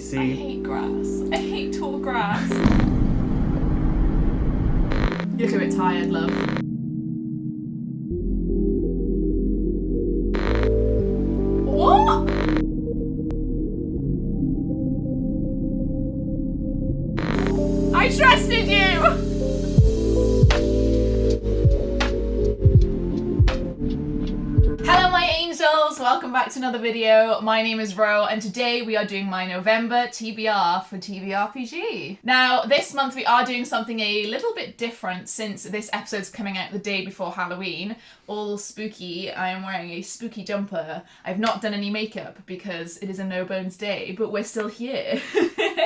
see. I hate grass. I hate tall grass. You look a bit tired, love. What? I trusted you! Hello my angels, welcome back to another video. My name is Ro and today we are doing my November TBR for TBRPG. Now this month we are doing something a little bit different since this episode's coming out the day before Halloween. All spooky. I am wearing a spooky jumper. I've not done any makeup because it is a no bones day, but we're still here.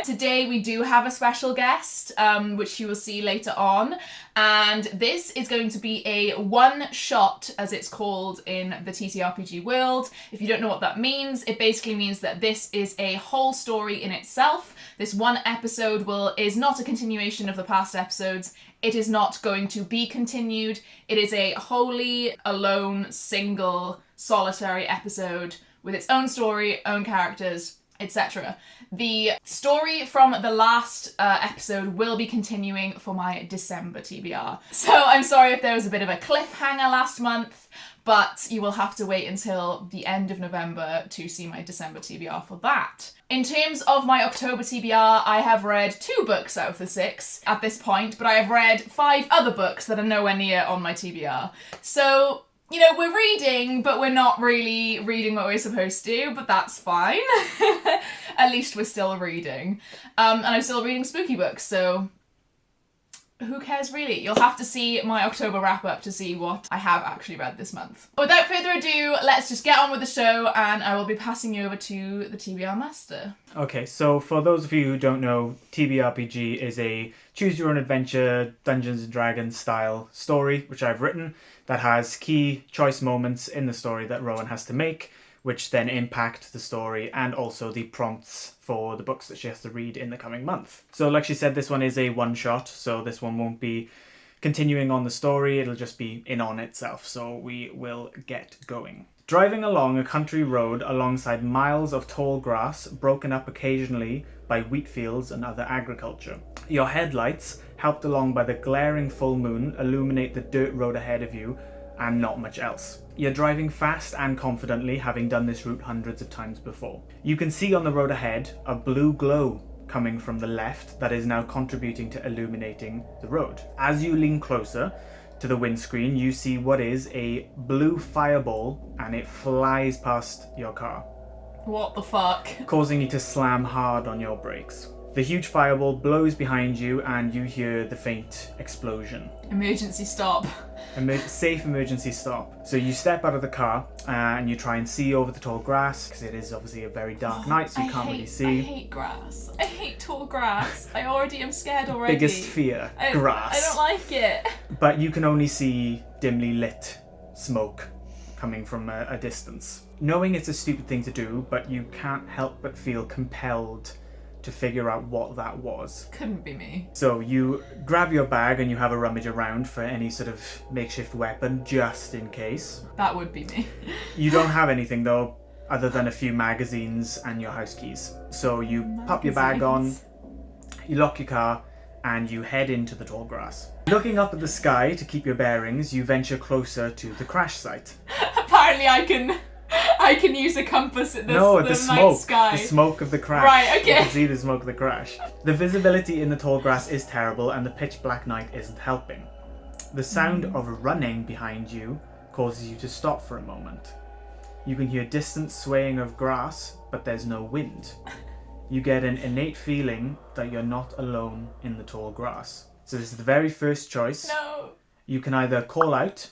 Today we do have a special guest, which you will see later on, and this is going to be a one-shot, as it's called in the TTRPG world. If you don't know what that means, it basically means that this is a whole story in itself. This one episode is not a continuation of the past episodes. It is not going to be continued. It is a wholly alone, single, solitary episode with its own story, own characters, etc. The story from the last episode will be continuing for my December TBR. So I'm sorry if there was a bit of a cliffhanger last month, but you will have to wait until the end of November to see my December TBR for that. In terms of my October TBR, I have read 2 books out of the 6 at this point, but I have read 5 other books that are nowhere near on my TBR. So, you know, we're reading, but we're not really reading what we're supposed to, but that's fine. At least we're still reading. And I'm still reading spooky books, so who cares really? You'll have to see my October wrap-up to see what I have actually read this month. But without further ado, let's just get on with the show and I will be passing you over to the TBR Master. Okay, so for those of you who don't know, TBRPG is a choose-your-own-adventure Dungeons & Dragons style story, which I've written, that has key choice moments in the story that Rowan has to make, which then impact the story and also the prompts for the books that she has to read in the coming month. So like she said, this one is a one-shot, so this one won't be continuing on the story, it'll just be in on itself, so we will get going. Driving along a country road alongside miles of tall grass, broken up occasionally by wheat fields and other agriculture. Your headlights, helped along by the glaring full moon, illuminate the dirt road ahead of you, and not much else. You're driving fast and confidently, having done this route hundreds of times before. You can see on the road ahead a blue glow coming from the left that is now contributing to illuminating the road. As you lean closer to the windscreen, you see what is a blue fireball and it flies past your car. What the fuck? Causing you to slam hard on your brakes. The huge fireball blows behind you and you hear the faint explosion. Emergency stop. Safe emergency stop. So you step out of the car and you try and see over the tall grass because it is obviously a very dark night, so you can't really see. I hate grass. I hate tall grass. I already am scared already. Biggest fear, grass. I don't like it. But you can only see dimly lit smoke coming from a distance. Knowing it's a stupid thing to do, but you can't help but feel compelled to figure out what that was. Couldn't be me. So you grab your bag and you have a rummage around for any sort of makeshift weapon, just in case. That would be me. You don't have anything though, other than a few magazines and your house keys. So you pop your bag on, you lock your car, and you head into the tall grass. Looking up at the sky to keep your bearings, you venture closer to the crash site. Apparently I can use a compass at the night smoke. Sky. The smoke of the crash. Right, okay. You can see the smoke of the crash. The visibility in the tall grass is terrible and the pitch black night isn't helping. The sound of running behind you causes you to stop for a moment. You can hear distant swaying of grass, but there's no wind. You get an innate feeling that you're not alone in the tall grass. So this is the very first choice. No. You can either call out,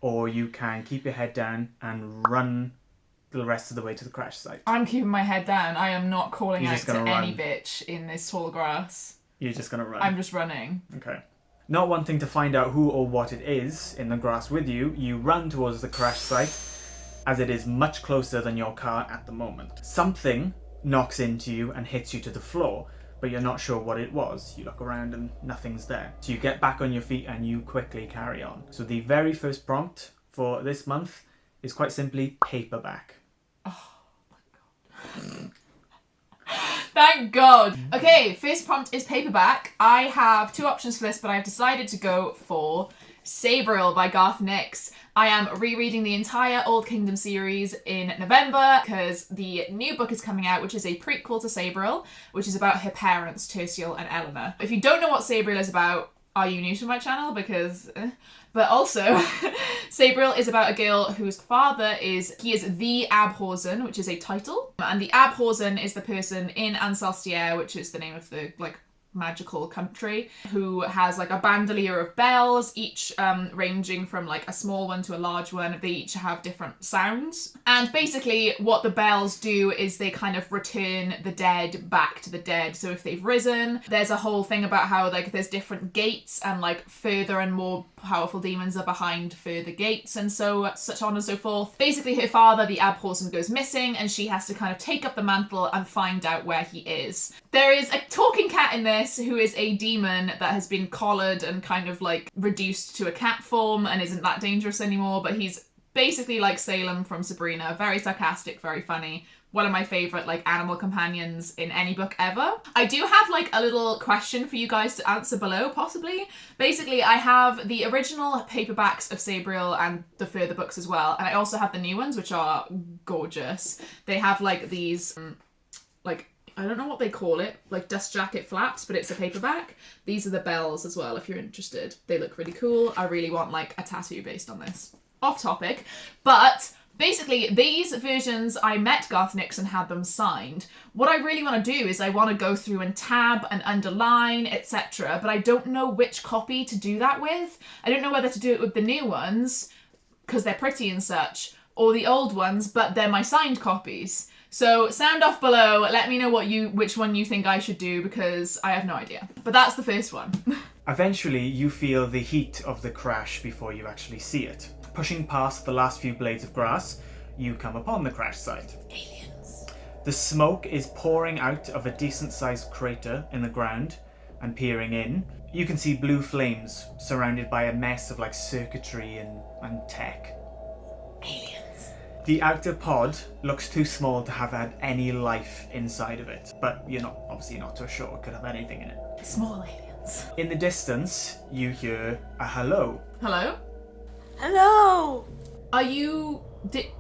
or you can keep your head down and run the rest of the way to the crash site. I'm keeping my head down. I am not calling out to run. any bitch in this tall grass. You're just gonna run. I'm just running. Okay. Not wanting to find out who or what it is in the grass with you, you run towards the crash site as it is much closer than your car at the moment. Something knocks into you and hits you to the floor, but you're not sure what it was. You look around and nothing's there. So you get back on your feet and you quickly carry on. So the very first prompt for this month is quite simply paperback. Oh my god. Thank God. Okay, first prompt is Paperback. I have 2 options for this, but I've decided to go for Sabriel by Garth Nix. I am rereading the entire Old Kingdom series in November because the new book is coming out, which is a prequel to Sabriel, which is about her parents, Terciel and Eleanor. If you don't know what Sabriel is about, are you new to my channel? Because... But also, Sabriel is about a girl whose father is the Abhorsen, which is a title. And the Abhorsen is the person in Ancelstier, which is the name of the, like, magical country, who has like a bandolier of bells, each ranging from like a small one to a large one. They each have different sounds, and basically what the bells do is they kind of return the dead back to the dead. So if they've risen, there's a whole thing about how like there's different gates, and like further and more powerful demons are behind further gates, and so such on and so forth. Basically her father, the Abhorsen, goes missing, and she has to kind of take up the mantle and find out where he is. There is a talking cat in this who is a demon that has been collared and kind of like reduced to a cat form and isn't that dangerous anymore, but he's basically like Salem from Sabrina, very sarcastic, very funny. One of my favourite like animal companions in any book ever. I do have like a little question for you guys to answer below, possibly. Basically, I have the original paperbacks of Sabriel and the further books as well, and I also have the new ones, which are gorgeous. They have like these like, I don't know what they call it, like dust jacket flaps, but it's a paperback. These are the bells as well, if you're interested. They look really cool. I really want like a tattoo based on this. Off topic, but basically these versions, I met Garth Nix and had them signed. What I really want to do is I want to go through and tab and underline, etc., but I don't know which copy to do that with. I don't know whether to do it with the new ones, because they're pretty and such, or the old ones, but they're my signed copies. So sound off below, let me know which one you think I should do, because I have no idea. But that's the first one. Eventually, you feel the heat of the crash before you actually see it. Pushing past the last few blades of grass, you come upon the crash site. Aliens. The smoke is pouring out of a decent-sized crater in the ground, and peering in, you can see blue flames surrounded by a mess of like circuitry and tech. Aliens. The outer pod looks too small to have had any life inside of it, but you're obviously not too sure it could have anything in it. Small aliens. In the distance, you hear a hello. Hello? Hello! Are you...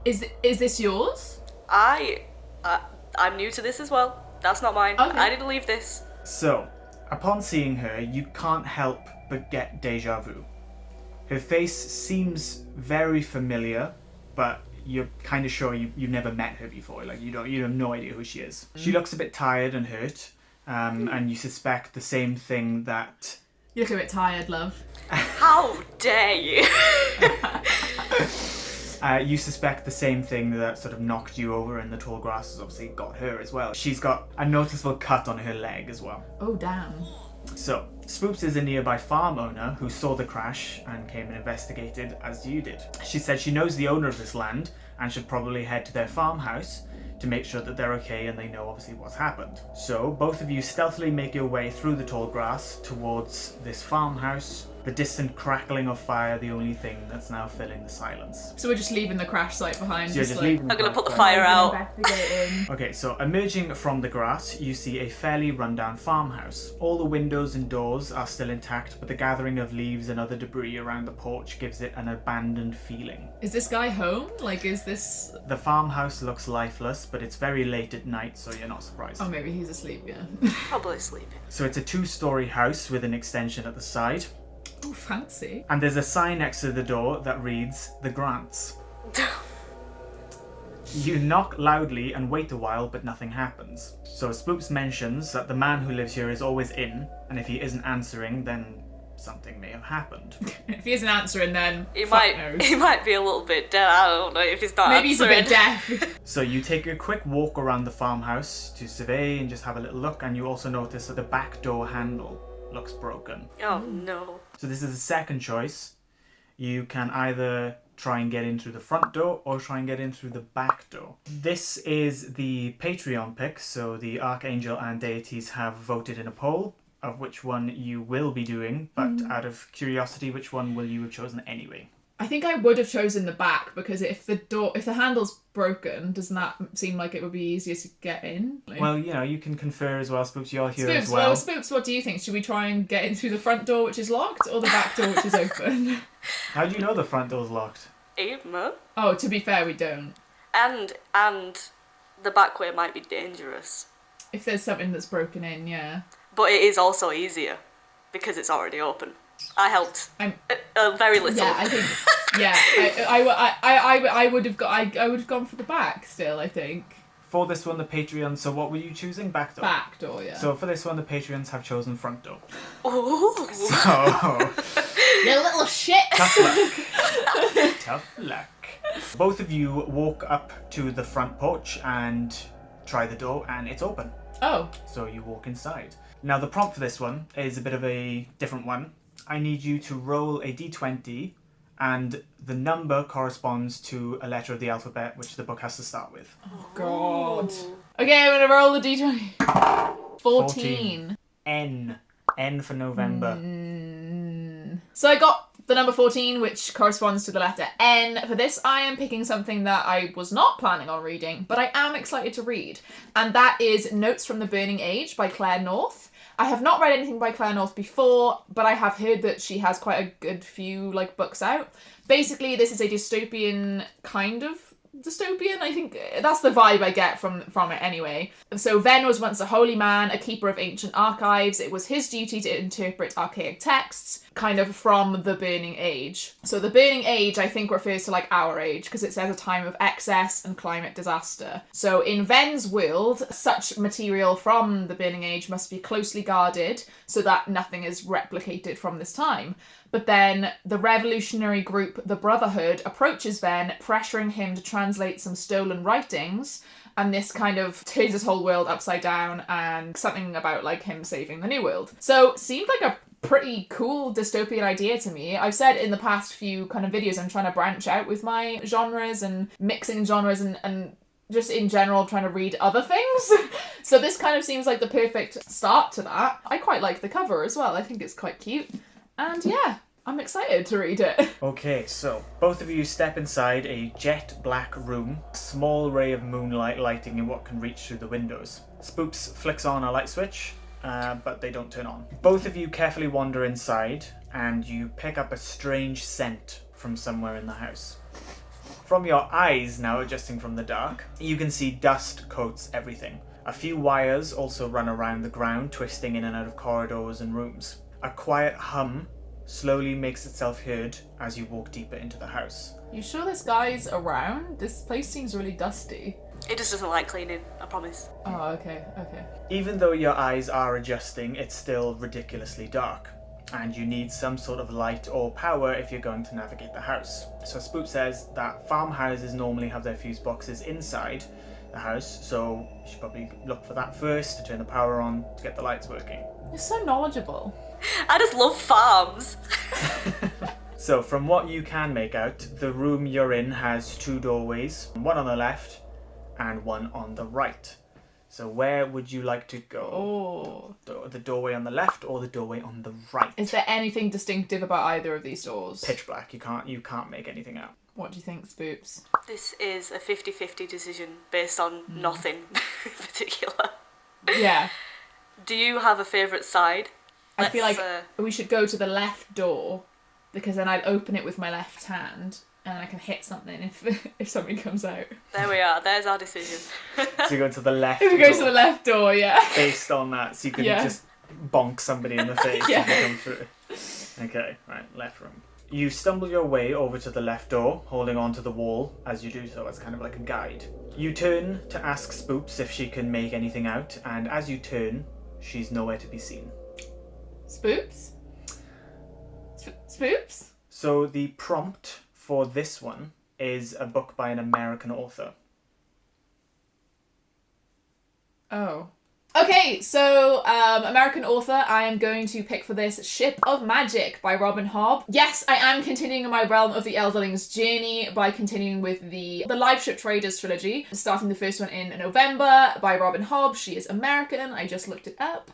Is this yours? I'm new to this as well. That's not mine. Okay. I didn't leave this. So, upon seeing her, you can't help but get deja vu. Her face seems very familiar, but you're kind of sure you've never met her before. Like, you have no idea who she is. She looks a bit tired and hurt, and you suspect the same thing that... You look a bit tired, love. How dare you? You suspect the same thing that sort of knocked you over in the tall grass has obviously got her as well. She's got a noticeable cut on her leg as well. Oh, damn. So, Spoops is a nearby farm owner who saw the crash and came and investigated as you did. She said she knows the owner of this land and should probably head to their farmhouse to make sure that they're okay and they know obviously what's happened. So, both of you stealthily make your way through the tall grass towards this farmhouse. The distant crackling of fire, the only thing that's now filling the silence. So we're just leaving the crash site behind. So you're just leaving I'm gonna put the crash fire out. Investigating. Okay, so emerging from the grass, you see a fairly rundown farmhouse. All the windows and doors are still intact, but the gathering of leaves and other debris around the porch gives it an abandoned feeling. Is this guy home? Like, is this... The farmhouse looks lifeless, but it's very late at night, so you're not surprised. Oh, maybe he's asleep, yeah. Probably sleeping. So it's a 2-story house with an extension at the side, Oh, fancy. and there's a sign next to the door that reads, "The Grants." You knock loudly and wait a while, but nothing happens. So Spoops mentions that the man who lives here is always in, and if he isn't answering, then something may have happened. If he isn't answering, then He fuck knows. might be a little bit dead. I don't know if he's not Maybe he's a answering. bit deaf. So you take a quick walk around the farmhouse to survey and just have a little look, and you also notice that the back door handle looks broken. Oh no. So this is the second choice. You can either try and get in through the front door or try and get in through the back door. This is the Patreon pick, so the Archangel and deities have voted in a poll of which one you will be doing, but out of curiosity, which one will you have chosen anyway? I think I would have chosen the back because if the handle's broken, doesn't that seem like it would be easier to get in? Like, Well, you can confer as well, Spoops. You're here Spoops, as well. Spoops, what do you think? Should we try and get in through the front door, which is locked, or the back door, which is open? How do you know the front door's locked? Emma? Oh, to be fair, we don't. And the back way might be dangerous. If there's something that's broken in, yeah. But it is also easier because it's already open. I helped. Very little. Yeah, I think. Yeah, I would have gone for the back still. I think. For this one, the Patreon. So what were you choosing? Back door. Back door, yeah. So for this one, the Patreons have chosen front door. Ooh. So You little shit. tough luck. Tough luck. Both of you walk up to the front porch and try the door, and it's open. Oh. So you walk inside. Now the prompt for this one is a bit of a different one. I need you to roll a d20, and the number corresponds to a letter of the alphabet, which the book has to start with. Oh God. Okay, I'm gonna roll the d20. 14. N. N for November. So I got the number 14, which corresponds to the letter N. For this, I am picking something that I was not planning on reading, but I am excited to read. And that is Notes from the Burning Age by Claire North. I have not read anything by Claire North before, but I have heard that she has quite a good few books out. Basically, this is a dystopian kind of dystopian. I think that's the vibe I get from it anyway. So Venn was once a holy man, a keeper of ancient archives. It was his duty to interpret archaic texts, kind of from the Burning Age. So the Burning Age, I think, refers to our age, because it says a time of excess and climate disaster. So in Venn's world, such material from the Burning Age must be closely guarded so that nothing is replicated from this time. But then the revolutionary group, the Brotherhood, approaches Venn, pressuring him to translate some stolen writings, and this kind of turns his whole world upside down, and something about him saving the new world. So seemed like a pretty cool dystopian idea to me. I've said in the past few kind of videos I'm trying to branch out with my genres and mixing genres and just in general trying to read other things. So this kind of seems like the perfect start to that. I quite like the cover as well. I think it's quite cute. And yeah, I'm excited to read it. Okay, so both of you step inside a jet black room, small ray of moonlight lighting in what can reach through the windows. Spoops flicks on a light switch, but they don't turn on. Both of you carefully wander inside, and you pick up a strange scent from somewhere in the house. From your eyes, now adjusting from the dark, you can see dust coats everything. A few wires also run around the ground, twisting in and out of corridors and rooms. A quiet hum slowly makes itself heard as you walk deeper into the house. You sure this guy's around? This place seems really dusty. It just doesn't like cleaning, I promise. Oh, okay. Even though your eyes are adjusting, it's still ridiculously dark, and you need some sort of light or power if you're going to navigate the house. So Spoop says that farmhouses normally have their fuse boxes inside the house, so you should probably look for that first to turn the power on to get the lights working. You're so knowledgeable. I just love farms. So from what you can make out, the room you're in has two doorways, one on the left and one on the right. So where would you like to go? Oh. The doorway on the left or the doorway on the right? Is there anything distinctive about either of these doors? Pitch black. You can't make anything out. What do you think, Spoops? This is a 50-50 decision based on nothing in particular. Yeah. Do you have a favourite side? I feel like we should go to the left door, because then I'd open it with my left hand and I can hit something if something comes out. There we are. There's our decision. So you go to the left We door. go to the left door, yeah. Based on that, so you can Yeah. just bonk somebody in the face Yeah. and come through. Okay, right, left room. You stumble your way over to the left door, holding onto the wall as you do so. It's kind of like a guide. You turn to ask Spoops if she can make anything out, and as you turn, she's nowhere to be seen. Spoops? Spoops? So the prompt for this one is a book by an American author. Oh. Okay, so American author, I am going to pick for this Ship of Magic by Robin Hobb. Yes, I am continuing my Realm of the Elderlings journey by continuing with the Live Ship Traders trilogy, starting the first one in November by Robin Hobb. She is American, I just looked it up.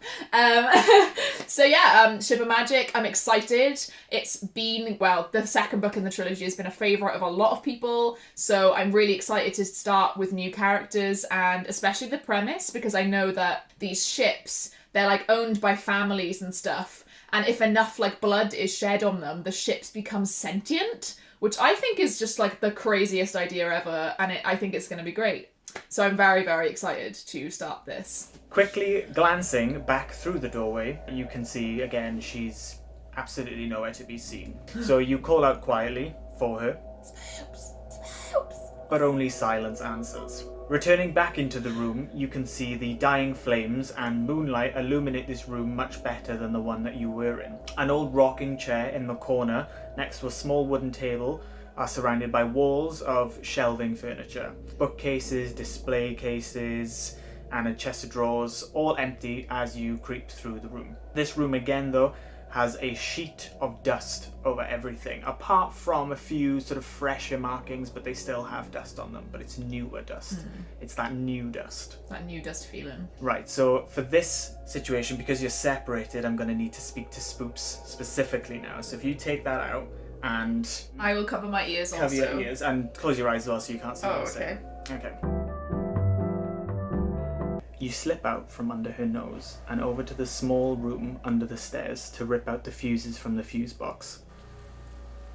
So yeah, Ship of Magic, I'm excited. It's been, well, the second book in the trilogy has been a favourite of a lot of people, so I'm really excited to start with new characters and especially the premise, because I know that these ships, they're like owned by families and stuff, and if enough like blood is shed on them, the ships become sentient, which I think is just like the craziest idea ever, and I think it's going to be great. So I'm very, very excited to start this. Quickly glancing back through the doorway, you can see again she's absolutely nowhere to be seen. So you call out quietly for her, but only silence answers. Returning back into the room, you can see the dying flames and moonlight illuminate this room much better than the one that you were in. An old rocking chair in the corner next to a small wooden table are surrounded by walls of shelving furniture. Bookcases, display cases, and a chest of drawers, all empty as you creep through the room. This room again though has a sheet of dust over everything, apart from a few sort of fresher markings, but they still have dust on them, but it's newer dust. It's that new dust. That new dust feeling. Right, so for this situation, because you're separated, I'm going to need to speak to Spoops specifically now. So if you take that out and... I will cover my ears also. Cover your ears and close your eyes as well so you can't see what I'm okay. saying. Okay. You slip out from under her nose and over to the small room under the stairs to rip out the fuses from the fuse box.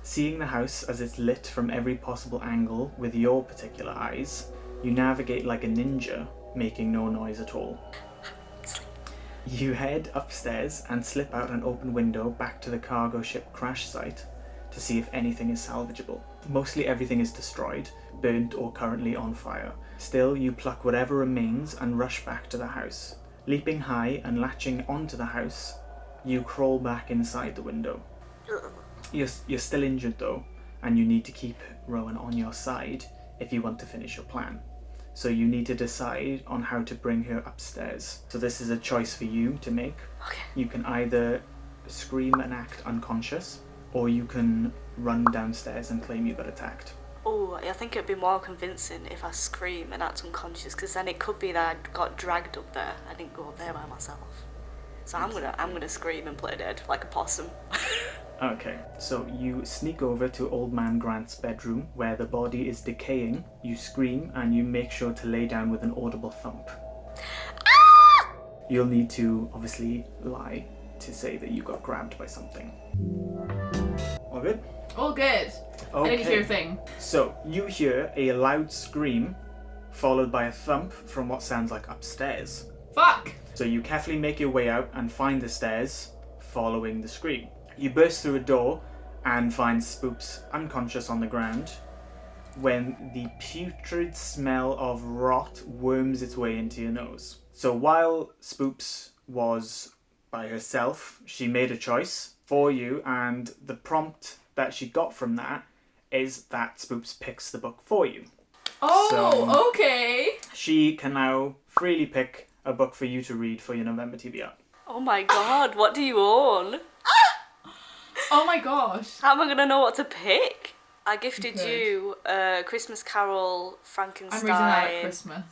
Seeing the house as it's lit from every possible angle with your particular eyes, you navigate like a ninja, making no noise at all. You head upstairs and slip out an open window back to the cargo ship crash site to see if anything is salvageable. Mostly everything is destroyed, burnt or currently on fire. Still, you pluck whatever remains and rush back to the house. Leaping high and latching onto the house, you crawl back inside the window. You're still injured though, and you need to keep Rowan on your side if you want to finish your plan. So you need to decide on how to bring her upstairs. So this is a choice for you to make. Okay. You can either scream and act unconscious, or you can run downstairs and claim you got attacked. Oh, I think it'd be more convincing if I scream and act unconscious, because then it could be that I got dragged up there. I didn't go up there by myself. So I'm gonna scream and play dead like a possum. Okay, so you sneak over to Old Man Grant's bedroom where the body is decaying. You scream and you make sure to lay down with an audible thump. Ah! You'll need to obviously lie to say that you got grabbed by something. All good? All good. Okay. I didn't hear a thing. So you hear a loud scream followed by a thump from what sounds like upstairs. Fuck! So you carefully make your way out and find the stairs following the scream. You burst through a door and find Spoops unconscious on the ground when the putrid smell of rot worms its way into your nose. So while Spoops was by herself, she made a choice for you, and the prompt that she got from that is that Spoops picks the book for you. Oh, So- okay. She can now freely pick a book for you to read for your November TBR. Oh my god, what do you own? Oh my gosh. How am I gonna know what to pick? I gifted Good. you Christmas Carol Frankenstein. I'm reading that at Christmas.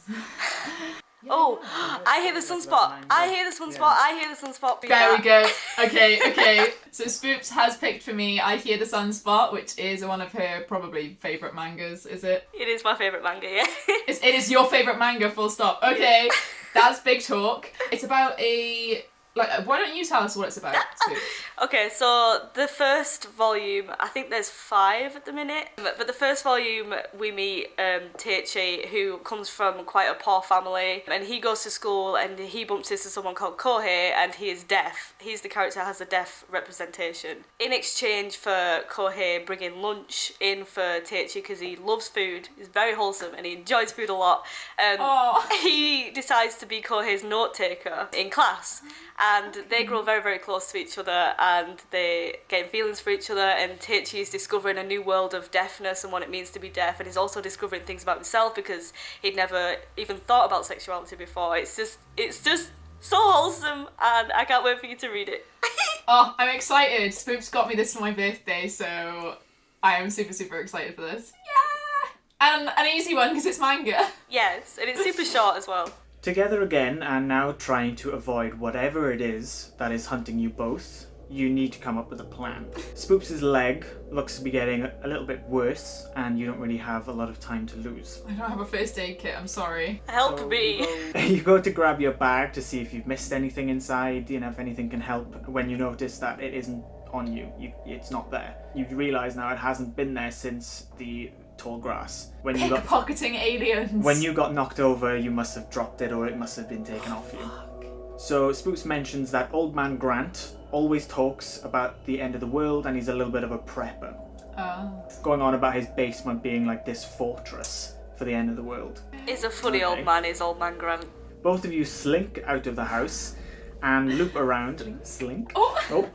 Oh, I hear the sunspot. I hear the sunspot. I hear the sunspot. There we go. Okay. So Spoops has picked for me I Hear the Sunspot, which is one of her probably favourite mangas, is it? It is my favourite manga, yeah. It is your favourite manga, full stop. Okay, that's big talk. It's about a... why don't you tell us what it's about, Spoops? Okay, so the first volume, I think there's 5 at the minute, but the first volume we meet Teichi, who comes from quite a poor family, and he goes to school and he bumps into someone called Kohei, and he is deaf. He's the character that has a deaf representation. In exchange for Kohei bringing lunch in for Teichi because he loves food, he's very wholesome and he enjoys food a lot, he decides to be Kohei's note taker in class. And they grow very, very close to each other, and they gain feelings for each other, and Teichi is discovering a new world of deafness and what it means to be deaf, and he's also discovering things about himself because he'd never even thought about sexuality before. It's just So wholesome, and I can't wait for you to read it. Oh, I'm excited. Spoops got me this for my birthday, so I am super, super excited for this. Yeah! And an easy one, because it's manga. Yes, and it's super short as well. Together again, and now trying to avoid whatever it is that is hunting you both, you need to come up with a plan. Spoops' leg looks to be getting a little bit worse, and you don't really have a lot of time to lose. I don't have a first aid kit, I'm sorry. Help So me. You go to grab your bag to see if you've missed anything inside, if anything can help. When you notice that it isn't on you, it's not there. You realise now it hasn't been there since the tall grass. When you Pickpocketing aliens. When you got knocked over, you must have dropped it or it must have been taken off you. So Spooks mentions that Old Man Grant always talks about the end of the world, and he's a little bit of a prepper. Going on about his basement being like this fortress for the end of the world. He's a funny old man, is Old Man Grant. Both of you slink out of the house and loop around. Slink? Oh.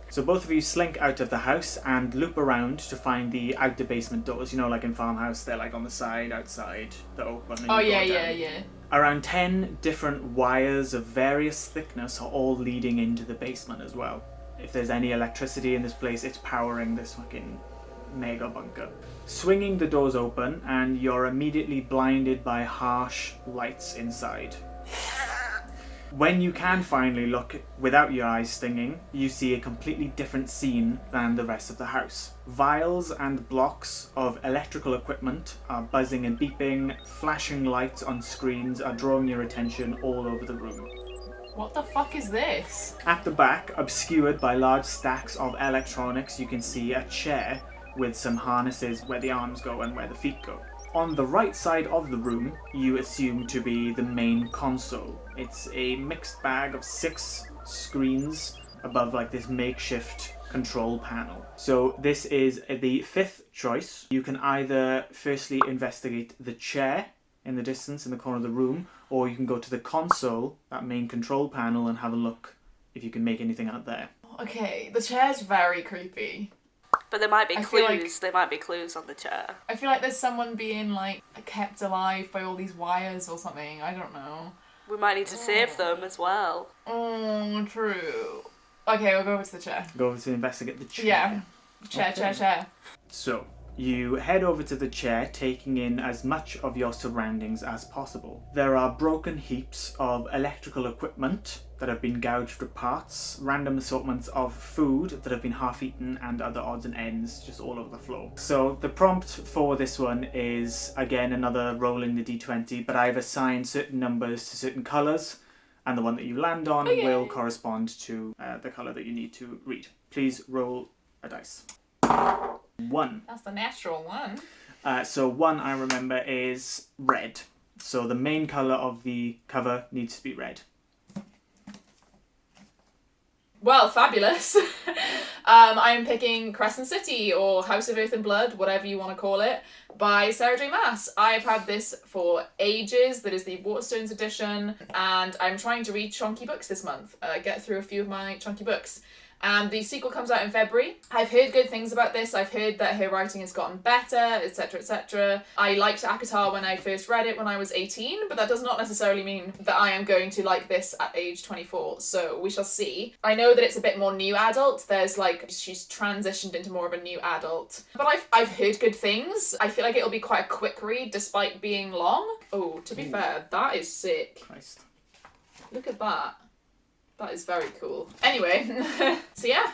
So both of you slink out of the house and loop around to find the outer basement doors. Like in Farmhouse, they're like on the side, outside, they're open. And yeah. Around 10 different wires of various thickness are all leading into the basement as well. If there's any electricity in this place, it's powering this fucking mega bunker. Swinging the doors open, and you're immediately blinded by harsh lights inside. When you can finally look without your eyes stinging, you see a completely different scene than the rest of the house. Vials and blocks of electrical equipment are buzzing and beeping, flashing lights on screens are drawing your attention all over the room. What the fuck is this? At the back, obscured by large stacks of electronics, you can see a chair with some harnesses where the arms go and where the feet go. On the right side of the room, you assume to be the main console. It's a mixed bag of 6 screens above like this makeshift control panel. So this is the 5th choice. You can either firstly investigate the chair in the distance in the corner of the room, or you can go to the console, that main control panel, and have a look if you can make anything out there. Okay, the chair's very creepy. But there might be feel clues. like- There might be clues on the chair. I feel like there's someone being like kept alive by all these wires or something. I don't know. We might need to save them as well. Oh, true. Okay, we'll go over to the chair. Go over to investigate the chair. Yeah. Chair, Okay. chair. So, you head over to the chair, taking in as much of your surroundings as possible. There are broken heaps of electrical equipment that have been gouged for parts, random assortments of food that have been half-eaten, and other odds and ends just all over the floor. So the prompt for this one is, again, another rolling the d20, but I've assigned certain numbers to certain colours, and the one that you land on will correspond to the colour that you need to read. Please roll a dice. 1. That's the natural one. So 1, I remember, is red. So the main colour of the cover needs to be red. Well, fabulous. I'm picking Crescent City, or House of Earth and Blood, whatever you want to call it, by Sarah J. Maas. I've had this for ages. That is the Waterstones edition, and I'm trying to read chunky books this month. Get through a few of my chunky books. And the sequel comes out in February. I've heard good things about this. I've heard that her writing has gotten better, etc., etc. I liked ACOTAR when I first read it when I was 18, but that does not necessarily mean that I am going to like this at age 24, so we shall see. I know that it's a bit more new adult. There's she's transitioned into more of a new adult. But I've heard good things. I feel like it'll be quite a quick read despite being long. Oh, to be fair, that is sick. Christ. Look at that. That is very cool. Anyway, so yeah,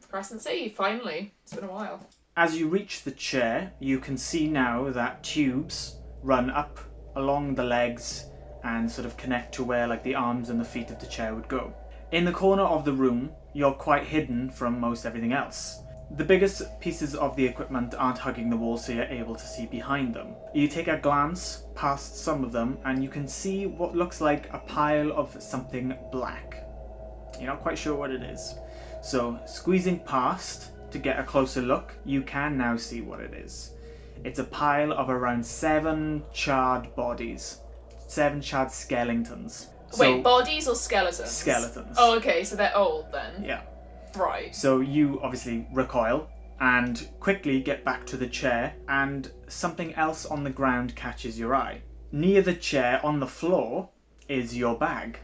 Crescent City, finally. It's been a while. As you reach the chair, you can see now that tubes run up along the legs and sort of connect to where the arms and the feet of the chair would go. In the corner of the room, you're quite hidden from most everything else. The biggest pieces of the equipment aren't hugging the wall, so you're able to see behind them. You take a glance past some of them and you can see what looks like a pile of something black. You're not quite sure what it is. So, squeezing past to get a closer look, you can now see what it is. It's a pile of around 7 charred bodies. 7 charred skeletons. Wait, bodies or skeletons? Skeletons. Oh, okay, so they're old then. Yeah. Right. So you obviously recoil and quickly get back to the chair, and something else on the ground catches your eye. Near the chair, on the floor, is your bag.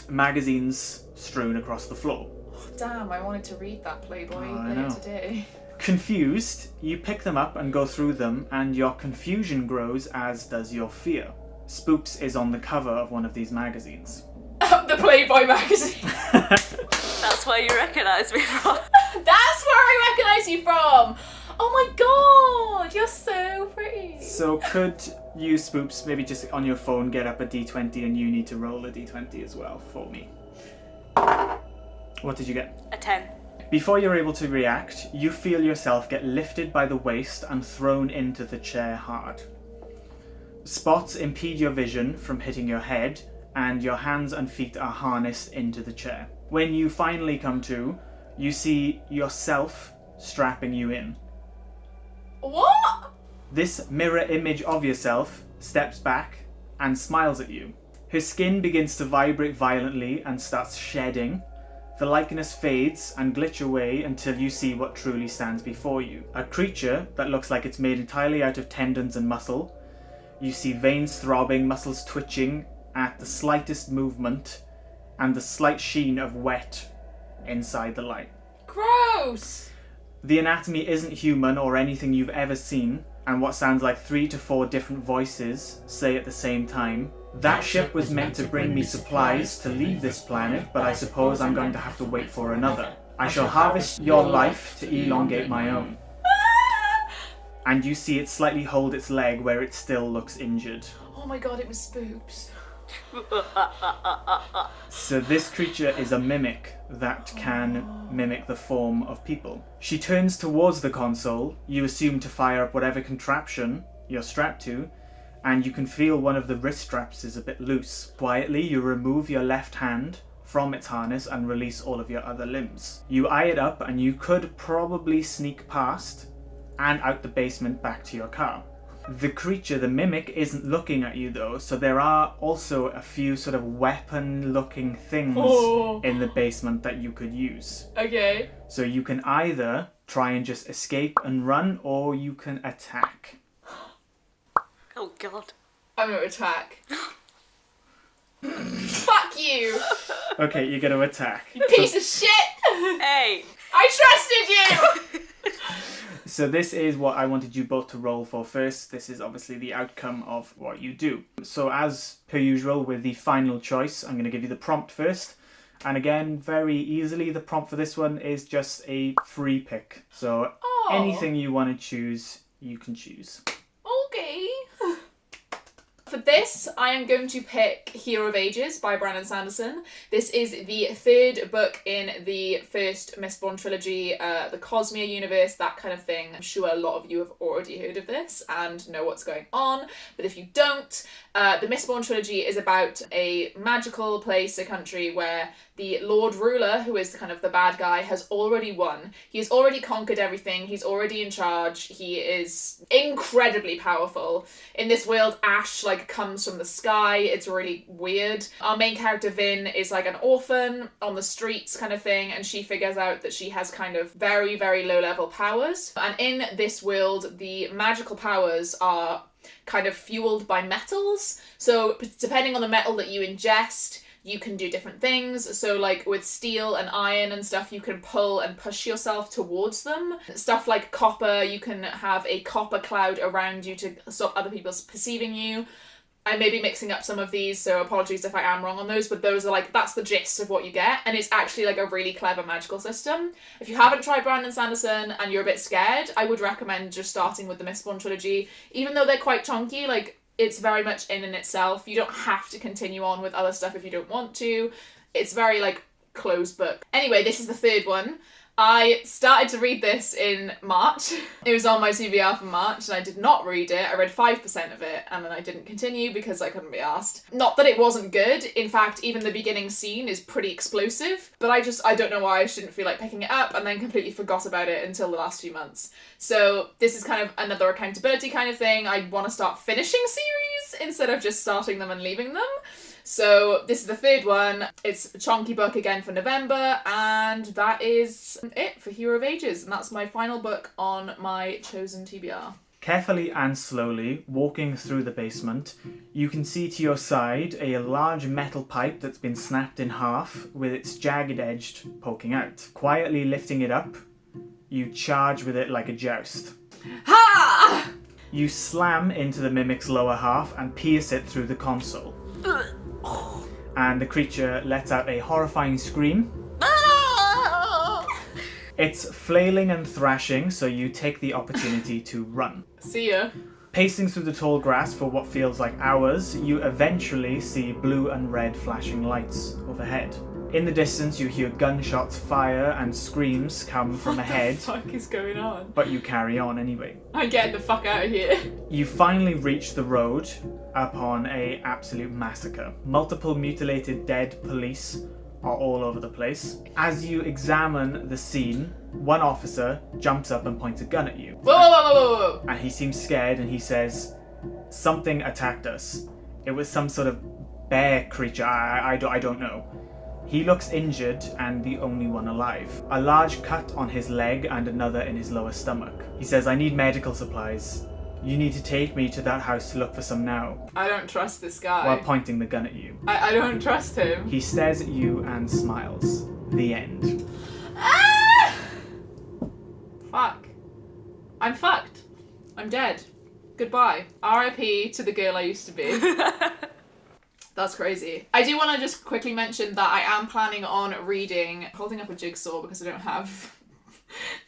Magazines strewn across the floor. Oh, damn, I wanted to read that Playboy I later know. today. Confused, you pick them up and go through them, and your confusion grows, as does your fear. Spoops is on the cover of one of these magazines. The Playboy magazine. That's where you recognise me from. That's where I recognise you from. Oh my god, you're so pretty. So could you, Spoops, maybe just on your phone get up a d20 and you need to roll a d20 as well for me? What did you get? A 10. Before you're able to react, you feel yourself get lifted by the waist and thrown into the chair hard. Spots impede your vision from hitting your head, and your hands and feet are harnessed into the chair. When you finally come to, you see yourself strapping you in. What? This mirror image of yourself steps back and smiles at you. Her skin begins to vibrate violently and starts shedding. The likeness fades and glitch away until you see what truly stands before you. A creature that looks like it's made entirely out of tendons and muscle. You see veins throbbing, muscles twitching at the slightest movement, and the slight sheen of wet inside the light. Gross. The anatomy isn't human or anything you've ever seen, and what sounds like 3 to 4 different voices say at the same time, "That ship was meant to bring me supplies to leave this planet, but I suppose I'm going to have to wait for another. I shall harvest your life to elongate my own." And you see it slightly hold its leg where it still looks injured. Oh my god, it was Spoops. So this creature is a mimic that can mimic the form of people. She turns towards the console. You assume to fire up whatever contraption you're strapped to, and you can feel one of the wrist straps is a bit loose. Quietly, you remove your left hand from its harness and release all of your other limbs. You eye it up, and you could probably sneak past and out the basement back to your car. The creature, the mimic, isn't looking at you though, so there are also a few sort of weapon-looking things in the basement that you could use. Okay. So you can either try and just escape and run, or you can attack. Oh god. I'm gonna attack. Fuck you, Okay, you're going to attack. you piece of shit! Hey! I trusted you! So this is what I wanted you both to roll for first. This is obviously the outcome of what you do. So as per usual with the final choice, I'm going to give you the prompt first. And again, very easily, the prompt for this one is just a free pick. So anything you want to choose, you can choose. Okay. For this, I am going to pick Hero of Ages by Brandon Sanderson. This is the 3rd book in the first Mistborn trilogy, the Cosmere universe, that kind of thing. I'm sure a lot of you have already heard of this and know what's going on, but if you don't, the Mistborn trilogy is about a magical place, a country where the Lord Ruler, who is kind of the bad guy, has already won. He's already conquered everything. He's already in charge. He is incredibly powerful. In this world, ash comes from the sky. It's really weird. Our main character, Vin, is like an orphan on the streets kind of thing, and she figures out that she has kind of very, very low level powers. And in this world, the magical powers are kind of fueled by metals. So depending on the metal that you ingest, you can do different things. So like with steel and iron and stuff, you can pull and push yourself towards them. Stuff like copper, you can have a copper cloud around you to stop other people perceiving you. I may be mixing up some of these, so apologies if I am wrong on those, but those are that's the gist of what you get, and it's actually a really clever magical system. If you haven't tried Brandon Sanderson and you're a bit scared, I would recommend just starting with the Mistborn trilogy. Even though they're quite chunky, it's very much in itself. You don't have to continue on with other stuff if you don't want to. It's very closed book. Anyway, this is the 3rd one. I started to read this in March. It was on my TBR for March, and I did not read it. I read 5% of it, and then I didn't continue because I couldn't be asked. Not that it wasn't good. In fact, even the beginning scene is pretty explosive, but I don't know why I shouldn't feel like picking it up, and then completely forgot about it until the last few months. So this is kind of another accountability kind of thing. I want to start finishing series instead of just starting them and leaving them. So this is the 3rd one. It's a chunky book again for November, and that is it for Hero of Ages, and that's my final book on my chosen TBR. Carefully and slowly, walking through the basement, you can see to your side a large metal pipe that's been snapped in half with its jagged edge poking out. Quietly lifting it up, you charge with it like a joust. Ha! You slam into the mimic's lower half and pierce it through the console. And the creature lets out a horrifying scream. It's flailing and thrashing, so you take the opportunity to run. See ya. Pacing through the tall grass for what feels like hours, you eventually see blue and red flashing lights overhead. In the distance, you hear gunshots fire and screams come from ahead. What the fuck is going on? But you carry on anyway. I'm getting the fuck out of here. You finally reach the road upon an absolute massacre. Multiple mutilated dead police are all over the place. As you examine the scene, one officer jumps up and points a gun at you. Whoa, whoa, whoa, whoa, whoa. And he seems scared and he says, "Something attacked us. It was some sort of bear creature. I don't know." He looks injured and the only one alive. A large cut on his leg and another in his lower stomach. He says, "I need medical supplies. You need to take me to that house to look for some now," I don't trust this guy. while pointing the gun at you. I don't trust him. He stares at you and smiles. The end. Ah! Fuck. I'm fucked. I'm dead. Goodbye. R.I.P. to the girl I used to be. That's crazy. I do want to just quickly mention that I am planning on reading, holding up a jigsaw because I don't have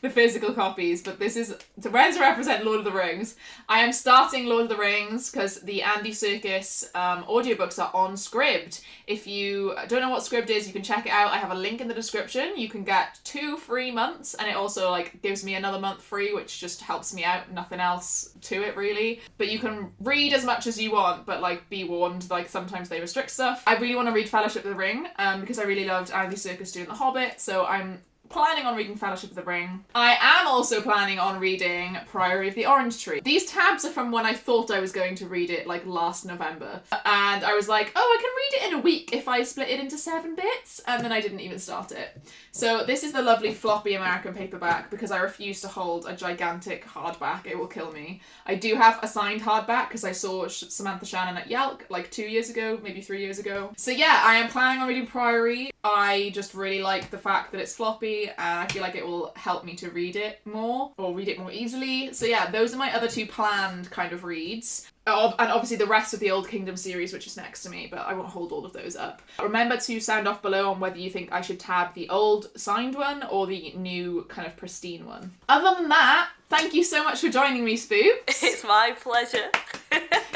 the physical copies, but this is to represent Lord of the Rings. I am starting Lord of the Rings because the Andy Serkis audiobooks are on Scribd. If you don't know what Scribd is, you can check it out. I have a link in the description. You can get 2 free months, and it also gives me another month free, which just helps me out. Nothing else to it really. But you can read as much as you want, but be warned, sometimes they restrict stuff. I really want to read Fellowship of the Ring because I really loved Andy Serkis doing The Hobbit, so I'm planning on reading Fellowship of the Ring. I am also planning on reading Priory of the Orange Tree. These tabs are from when I thought I was going to read it last November. And I was like, oh, I can read it in a week if I split it into 7 bits. And then I didn't even start it. So this is the lovely floppy American paperback because I refuse to hold a gigantic hardback. It will kill me. I do have a signed hardback because I saw Samantha Shannon at Yelk 2 years ago, maybe 3 years ago. So yeah, I am planning on reading Priory. I just really like the fact that it's floppy and I feel like it will help me to read it more or read it more easily. So yeah, those are my other 2 planned kind of reads. And obviously the rest of the Old Kingdom series, which is next to me, but I won't hold all of those up. Remember to sound off below on whether you think I should tab the old signed one or the new kind of pristine one. Other than that, thank you so much for joining me, Spooks. It's my pleasure.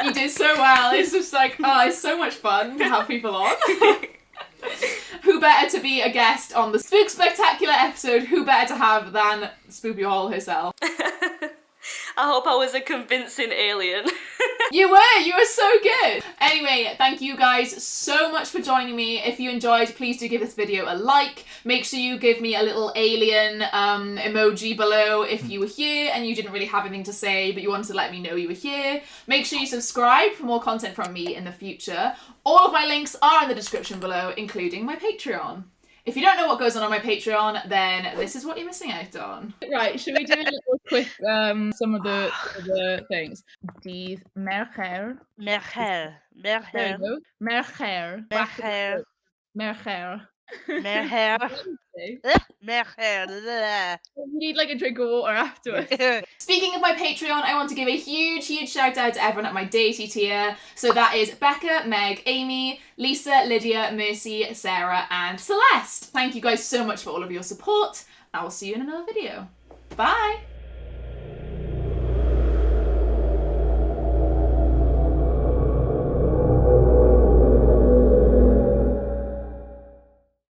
You did so well. It's just it's so much fun to have people on. Who better to be a guest on the Spook Spectacular episode? Who better to have than Spoopy Hall herself? I hope I was a convincing alien. You were so good. Anyway, thank you guys so much for joining me. If you enjoyed, please do give this video a like. Make sure you give me a little alien emoji below if you were here and you didn't really have anything to say, but you wanted to let me know you were here. Make sure you subscribe for more content from me in the future. All of my links are in the description below, including my Patreon. If you don't know what goes on my Patreon, then this is what you're missing out on. Right, should we do a little quick, some of the things? Steve Mercher. Mercher. There Mercher. you go. Mercher. Mercher. Mercher. Mercher. Mercher. You need a drink of water afterwards. Speaking of my Patreon, I want to give a huge shout out to everyone at my deity tier. So that is Becca, Meg, Amy, Lisa, Lydia, Mercy, Sarah, and Celeste. Thank you guys so much for all of your support. I will see you in another video. Bye!